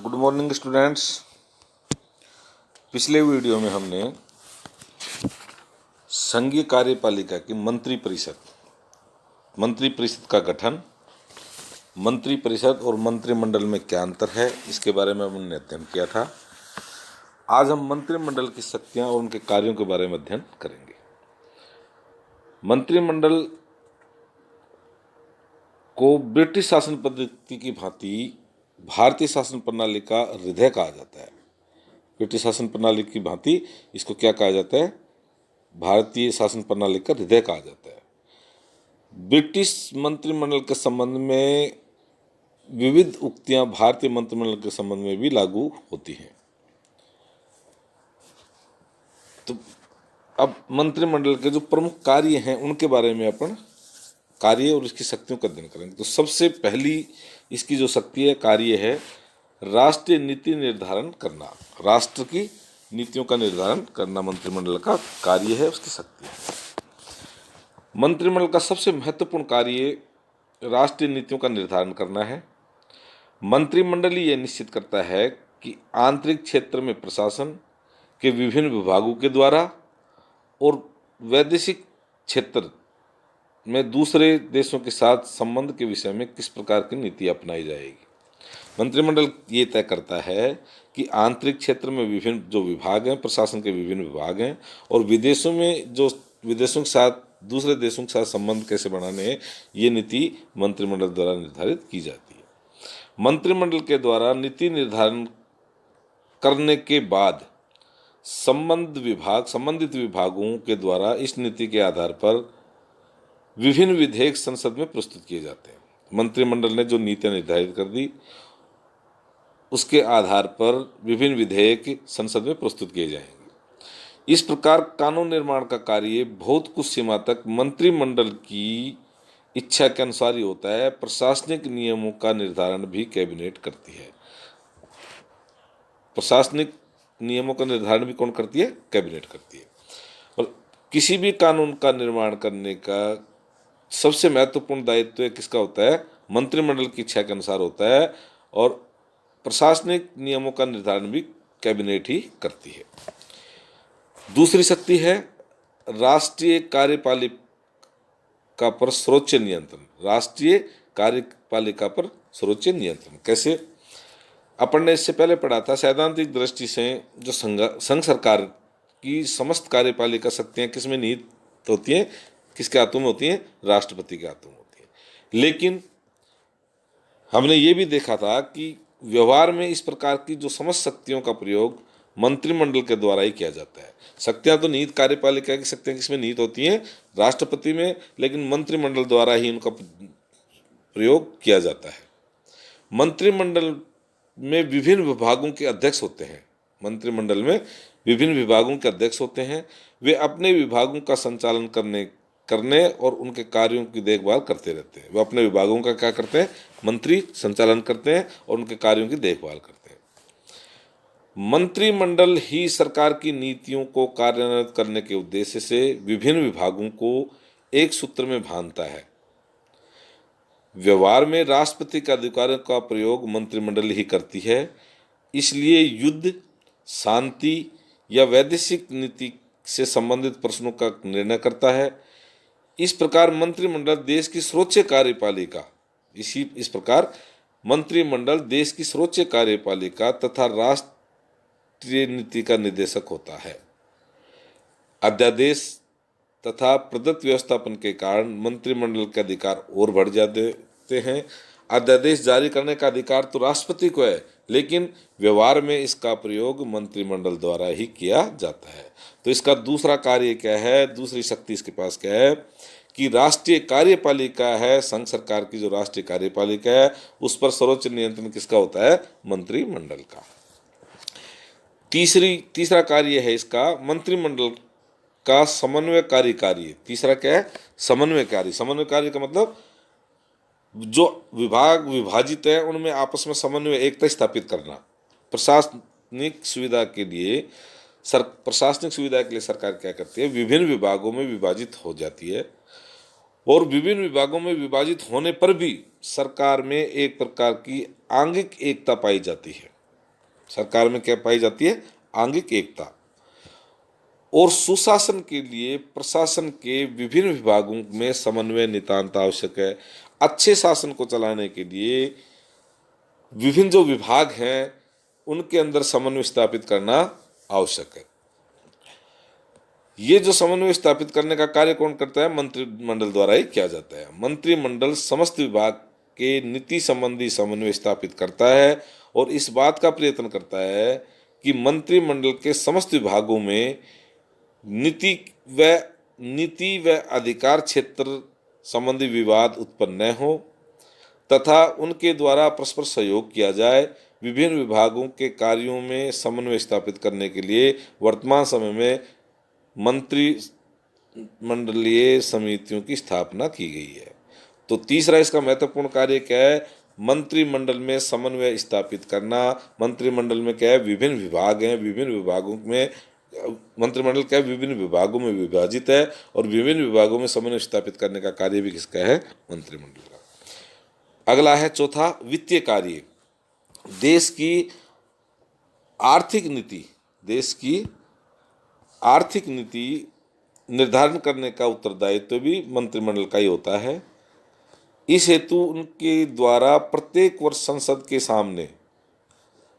Good morning students. पिछले video में हमने संघीय कार्यपालिका की मंत्री परिषद का गठन, मंत्री परिषद और मंत्रिमंडल में क्या अंतर है, इसके बारे में हमने अध्ययन किया था। आज हम मंत्रिमंडल की शक्तियां और उनके कार्यों के बारे में अध्ययन करेंगे। मंत्रिमंडल को ब्रिटिश शासन पद्धति की भांति भारतीय शासन प्रणाली का हृदय कहा जाता है। ब्रिटिश शासन प्रणाली की भांति इसको क्या कहा जाता है? भारतीय शासन प्रणाली का हृदय कहा जाता है। ब्रिटिश मंत्रिमंडल के संबंध में विविध उक्तियां भारतीय मंत्रिमंडल के संबंध में भी लागू होती हैं। तो अब मंत्रिमंडल के जो प्रमुख कार्य हैं उनके बारे में अपन कार्य और इसकी शक्तियों का अध्ययन करेंगे। तो सबसे पहली इसकी जो शक्ति है, कार्य है, राष्ट्रीय नीति निर्धारण करना। राष्ट्र की नीतियों का निर्धारण करना मंत्रिमंडल का कार्य है, उसकी शक्ति है। मंत्रिमंडल का सबसे महत्वपूर्ण कार्य राष्ट्रीय नीतियों का निर्धारण करना है। मंत्रिमंडल यह निश्चित करता है कि आंतरिक क्षेत्र में प्रशासन के विभिन्न विभागों के द्वारा और वैदेशिक क्षेत्र में दूसरे देशों के साथ संबंध के विषय में किस प्रकार की नीति अपनाई जाएगी। मंत्रिमंडल ये तय करता है कि आंतरिक क्षेत्र में विभिन्न जो विभाग हैं, प्रशासन के विभिन्न विभाग हैं, और विदेशों में जो विदेशों के साथ दूसरे देशों के साथ संबंध कैसे बढ़ाने हैं, ये नीति मंत्रिमंडल द्वारा निर्धारित की जाती है। मंत्रिमंडल के द्वारा नीति निर्धारण करने के बाद संबंधित विभागों के द्वारा इस नीति के आधार पर विभिन्न विधेयक संसद में प्रस्तुत किए जाते हैं। मंत्रिमंडल ने जो नीतियां निर्धारित कर दी, उसके आधार पर विभिन्न विधेयक संसद में प्रस्तुत किए जाएंगे। इस प्रकार कानून निर्माण का कार्य बहुत कुछ सीमा तक मंत्रिमंडल की इच्छा के अनुसार ही होता है। प्रशासनिक नियमों का निर्धारण भी कैबिनेट करती है। प्रशासनिक नियमों का निर्धारण भी कौन करती है? कैबिनेट करती है। और किसी भी कानून का निर्माण करने का सबसे महत्वपूर्ण दायित्व किसका होता है? मंत्रिमंडल की इच्छा के अनुसार होता है, और प्रशासनिक नियमों का निर्धारण भी कैबिनेट ही करती है। दूसरी शक्ति है राष्ट्रीय कार्यपालिका पर सर्वोच्च नियंत्रण। राष्ट्रीय कार्यपालिका पर सर्वोच्च नियंत्रण कैसे? अपन ने इससे पहले पढ़ा था, सैद्धांतिक दृष्टि से जो संघ सरकार की समस्त कार्यपालिका शक्तियां किसमें निहित होती हैं? किसके हाथों में होती हैं? राष्ट्रपति के हाथों में होती हैं। लेकिन हमने ये भी देखा था कि व्यवहार में इस प्रकार की जो समस्त शक्तियों का प्रयोग मंत्रिमंडल के द्वारा ही किया जाता है। शक्तियां तो निहित कार्यपालिका की शक्तियां किसमें निहित होती हैं? राष्ट्रपति में, लेकिन मंत्रिमंडल द्वारा ही उनका प्रयोग किया जाता है। मंत्रिमंडल में विभिन्न विभागों के अध्यक्ष होते हैं। मंत्रिमंडल में विभिन्न विभागों के अध्यक्ष होते हैं। वे अपने विभागों का संचालन करने और उनके कार्यों की देखभाल करते रहते हैं। वे अपने विभागों का क्या करते हैं? मंत्री संचालन करते हैं और उनके कार्यों की देखभाल करते हैं। मंत्रिमंडल ही सरकार की नीतियों को कार्यान्वित करने के उद्देश्य से विभिन्न विभागों को एक सूत्र में बांधता है। व्यवहार में राष्ट्रपति के अधिकारों का प्रयोग मंत्रिमंडल ही करती है। इसलिए युद्ध, शांति या वैदेशिक नीति से संबंधित प्रश्नों का निर्णय करता है। इस प्रकार मंत्रिमंडल देश की सर्वोच्च कार्यपालिका तथा राष्ट्रीय नीति का निदेशक होता है। अध्यादेश तथा प्रदत्त व्यवस्थापन के कारण मंत्रिमंडल के अधिकार और बढ़ जाते हैं। अध्यादेश जारी करने का अधिकार तो राष्ट्रपति को है, लेकिन व्यवहार में इसका प्रयोग मंत्रिमंडल द्वारा ही किया जाता है। तो इसका दूसरा कार्य क्या है? दूसरी शक्ति इसके पास क्या है कि राष्ट्रीय कार्यपालिका है, संघ सरकार की जो राष्ट्रीय कार्यपालिका है, उस पर सर्वोच्च नियंत्रण किसका होता है? मंत्रिमंडल का। तीसरा कार्य है इसका मंत्रिमंडल का समन्वयकारी कार्य। तीसरा क्या है? समन्वयकारी। समन्वयकारी का मतलब जो विभाग विभाजित है उनमें आपस में समन्वय, एकता स्थापित करना। प्रशासनिक सुविधा के लिए सरकार क्या करती है? विभिन्न विभागों में विभाजित हो जाती है, और विभिन्न विभागों में विभाजित होने पर भी सरकार में एक प्रकार की आंगिक एकता पाई जाती है। सरकार में क्या पाई जाती है? आंगिक एकता। और सुशासन के लिए प्रशासन के विभिन्न विभागों में समन्वय नितांत आवश्यक है। अच्छे शासन को चलाने के लिए विभिन्न जो विभाग हैं उनके अंदर समन्वय स्थापित करना आवश्यक है। ये जो समन्वय स्थापित करने का कार्य कौन करता है? मंत्रिमंडल द्वारा ही किया जाता है। मंत्रिमंडल समस्त विभाग के नीति संबंधी समन्वय स्थापित करता है और इस बात का प्रयत्न करता है कि मंत्रिमंडल के समस्त विभागों में नीति व अधिकार क्षेत्र संबंधी विवाद उत्पन्न न हो तथा उनके द्वारा परस्पर सहयोग किया जाए। विभिन्न विभागों के कार्यों में समन्वय स्थापित करने के लिए वर्तमान समय में मंत्रिमंडलीय समितियों की स्थापना की गई है। तो तीसरा इसका महत्वपूर्ण कार्य क्या है? मंत्रिमंडल में समन्वय स्थापित करना। मंत्रिमंडल में क्या है? विभिन्न विभाग हैं, विभिन्न विभागों में मंत्रिमंडल क्या है? विभिन्न विभागों में विभाजित है और विभिन्न विभागों में समन्वय स्थापित करने का कार्य भी किसका है? मंत्रिमंडल का। अगला है चौथा, वित्तीय कार्य। देश की आर्थिक नीति निर्धारण करने का उत्तरदायित्व भी मंत्रिमंडल का ही होता है। इस हेतु उनके द्वारा प्रत्येक वर्ष संसद के सामने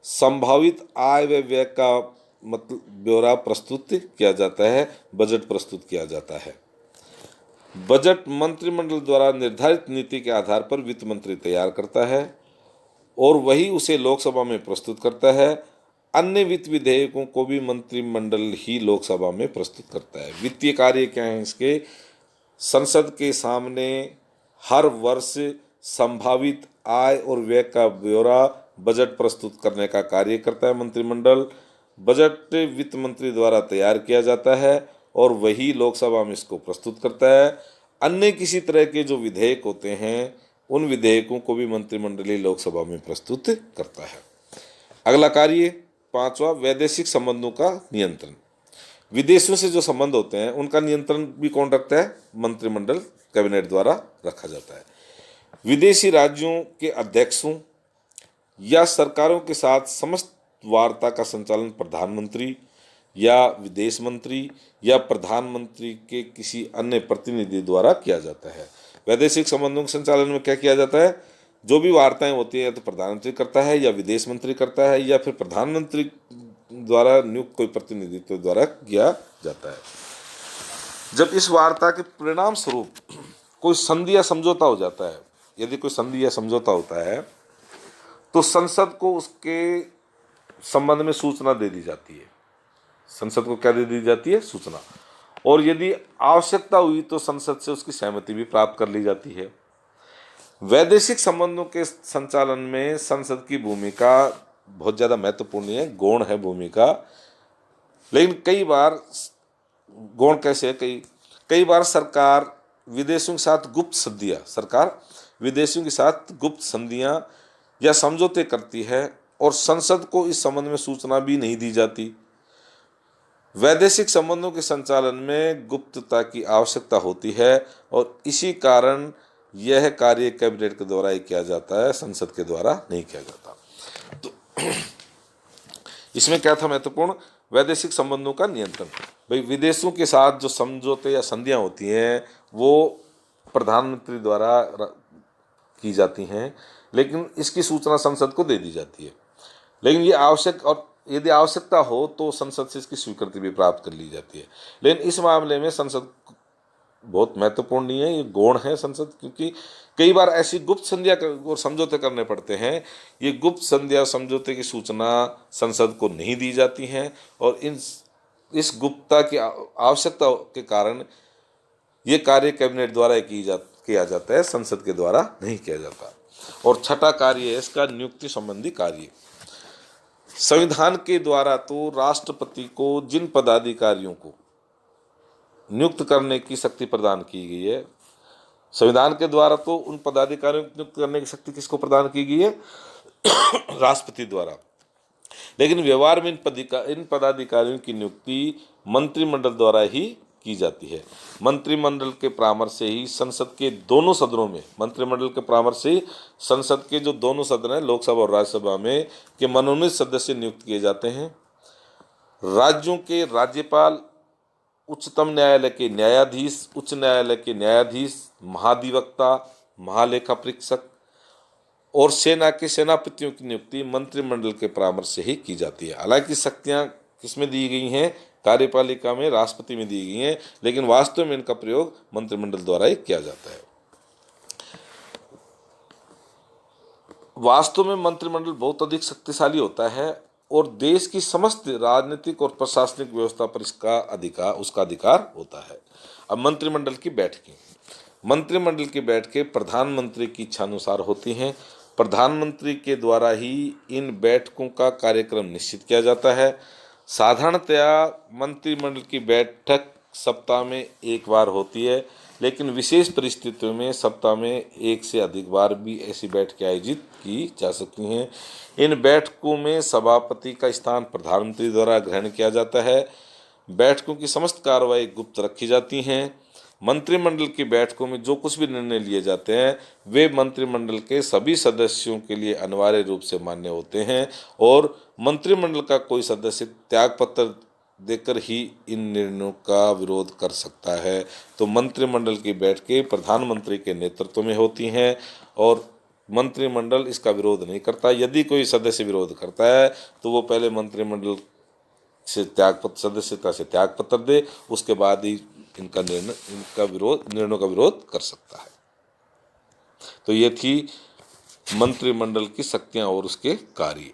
संभावित आय व व्यय का ब्यौरा प्रस्तुत किया जाता है, बजट प्रस्तुत किया जाता है। बजट मंत्रिमंडल द्वारा निर्धारित नीति के आधार पर वित्त मंत्री तैयार करता है और वही उसे लोकसभा में प्रस्तुत करता है। अन्य वित्त विधेयकों को भी मंत्रिमंडल ही लोकसभा में प्रस्तुत करता है। वित्तीय कार्य क्या है इसके? संसद के सामने हर वर्ष संभावित आय और व्यय का ब्यौरा बजट प्रस्तुत करने का कार्य करता है मंत्रिमंडल। बजट वित्त मंत्री द्वारा तैयार किया जाता है और वही लोकसभा में इसको प्रस्तुत करता है। अन्य किसी तरह के जो विधेयक होते हैं उन विधेयकों को भी मंत्रिमंडलीय लोकसभा में प्रस्तुत करता है। अगला कार्य पांचवा, वैदेशिक संबंधों का नियंत्रण। विदेशों से जो संबंध होते हैं उनका नियंत्रण भी कौन रखता है? मंत्रिमंडल, कैबिनेट द्वारा रखा जाता है। विदेशी राज्यों के अध्यक्षों या सरकारों के साथ समस्त वार्ता का संचालन प्रधानमंत्री या विदेश मंत्री या प्रधानमंत्री के किसी अन्य प्रतिनिधि द्वारा किया जाता है। वैदेशिक संबंधों के संचालन में क्या किया जाता है? जो भी वार्ताएं होती है तो प्रधानमंत्री करता है या विदेश मंत्री करता है या फिर प्रधानमंत्री द्वारा नियुक्त कोई प्रतिनिधित्व द्वारा किया जाता है। जब इस वार्ता के परिणाम स्वरूप कोई संधि या समझौता हो जाता है, यदि कोई संधि या समझौता होता है तो संसद को उसके संबंध में सूचना दे दी जाती है। संसद को क्या दे दी जाती है? सूचना। और यदि आवश्यकता हुई तो संसद से उसकी सहमति भी प्राप्त कर ली जाती है। वैदेशिक संबंधों के संचालन में संसद की भूमिका बहुत ज़्यादा महत्वपूर्ण है, गौण है भूमिका। लेकिन कई बार गौण कैसे है? कई बार सरकार विदेशियों के साथ गुप्त संधियां या समझौते करती है और संसद को इस संबंध में सूचना भी नहीं दी जाती। वैदेशिक संबंधों के संचालन में गुप्तता की आवश्यकता होती है और इसी कारण यह कार्य कैबिनेट के द्वारा ही किया जाता है, संसद के द्वारा नहीं किया जाता। तो इसमें क्या था महत्वपूर्ण? वैदेशिक संबंधों का नियंत्रण। भाई विदेशों के साथ जो समझौते या संधियां होती हैं वो प्रधानमंत्री द्वारा की जाती हैं, लेकिन इसकी सूचना संसद को दे दी जाती है। लेकिन ये आवश्यक, और यदि आवश्यकता हो तो संसद से इसकी स्वीकृति भी प्राप्त कर ली जाती है। लेकिन इस मामले में संसद बहुत महत्वपूर्ण नहीं है, ये गौण है संसद, क्योंकि कई बार ऐसी गुप्त संधियां और समझौते करने पड़ते हैं। ये गुप्त संधिया समझौते की सूचना संसद को नहीं दी जाती हैं और इस गुप्तता की आवश्यकता के कारण ये कार्य कैबिनेट द्वारा किया जाता है, संसद के द्वारा नहीं किया जाता। और छठा कार्य है इसका नियुक्ति संबंधी कार्य। संविधान के द्वारा तो राष्ट्रपति को जिन पदाधिकारियों को नियुक्त करने की शक्ति प्रदान की गई है, संविधान के द्वारा तो उन पदाधिकारियों को नियुक्त करने की शक्ति किसको प्रदान की गई है? राष्ट्रपति द्वारा। लेकिन व्यवहार में इन पदाधिकारियों की नियुक्ति मंत्रिमंडल द्वारा ही की जाती है। मंत्रिमंडल के परामर्श से ही संसद के दोनों सदनों में, मंत्रिमंडल के परामर्श से ही संसद के जो दोनों सदन हैं, लोकसभा और राज्यसभा में, के मनोनीत सदस्य नियुक्त किए जाते हैं। राज्यों के राज्यपाल, उच्चतम न्यायालय के न्यायाधीश, उच्च न्यायालय के न्यायाधीश, महाधिवक्ता, महालेखा परीक्षक और सेना के सेनापतियों की नियुक्ति मंत्रिमंडल के परामर्श से ही की जाती है। हालांकि शक्तियां किसमें दी गई हैं? कार्यपालिका में, राष्ट्रपति में दी गई हैं, लेकिन वास्तव में इनका प्रयोग मंत्रिमंडल द्वारा ही किया जाता है। वास्तव में मंत्रिमंडल बहुत अधिक शक्तिशाली होता है और देश की समस्त राजनीतिक और प्रशासनिक व्यवस्था पर उसका अधिकार होता है। अब मंत्रिमंडल की बैठकें, मंत्रिमंडल की बैठकें प्रधानमंत्री की इच्छानुसार होती हैं। प्रधानमंत्री के द्वारा ही इन बैठकों का कार्यक्रम निश्चित किया जाता है। साधारणतया मंत्रिमंडल की बैठक सप्ताह में एक बार होती है, लेकिन विशेष परिस्थितियों में सप्ताह में एक से अधिक बार भी ऐसी बैठकें आयोजित की जा सकती हैं। इन बैठकों में सभापति का स्थान प्रधानमंत्री द्वारा ग्रहण किया जाता है। बैठकों की समस्त कार्रवाई गुप्त रखी जाती हैं। मंत्रिमंडल की बैठकों में जो कुछ भी निर्णय लिए जाते हैं वे मंत्रिमंडल के सभी सदस्यों के लिए अनिवार्य रूप से मान्य होते हैं और मंत्रिमंडल का कोई सदस्य त्यागपत्र देकर ही इन निर्णयों का विरोध कर सकता है। तो मंत्रिमंडल की बैठकें प्रधानमंत्री के नेतृत्व में होती हैं और मंत्रिमंडल इसका विरोध नहीं करता। यदि कोई सदस्य विरोध करता है तो वो पहले मंत्रिमंडल से सदस्यता से त्यागपत्र दे, उसके बाद ही निर्णयों का विरोध कर सकता है। तो ये थी मंत्रिमंडल की शक्तियां और उसके कार्य।